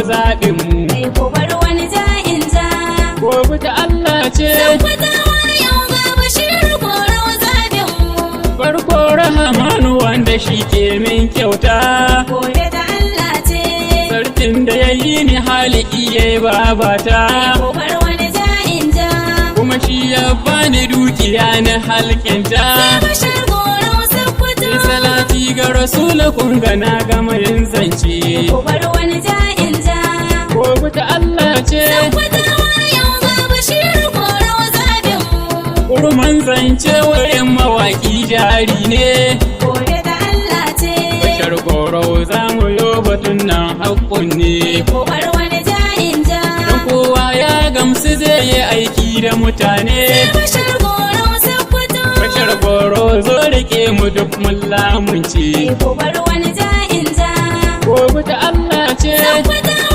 zaɓin mu. Kai ku bar wani ja'in ja. Gobe ta Allah ce. Sakkwatawa yau ga Bashir Korau zaɓin mu. Farko Rahamanu wanda shi ke min kyauta. Gobe da Allah ce. Sarkin da ya yi ni haliki ya yi babata. Ku bar wani ja'in ja. Kuma shi ya bani dukiya na halkinta. Sai Bashir Korau sakkwato. Sai salati ga Rasulu kun ga na gama yin zance. Ku bar wani ja'in ja. Gobe ta Allah ce. Sakkwatawa yau ga Bashir Korau zaɓin mu. Kurman zance wurin mawaƙi jari ne. Gobe da Allah ce. Bashir Korau za mu yo batun nan haƙƙun ne. Ku bar wani ja'in ja. Don kowa ya gamsu zai yi aiki da mutane. Sai Bashir Korau sakkwato. Bashir Korau zo rike mu duk mun lamunce. Ku bar wani ja'in ja. Gobe ta Allah ce. Sakkwatawa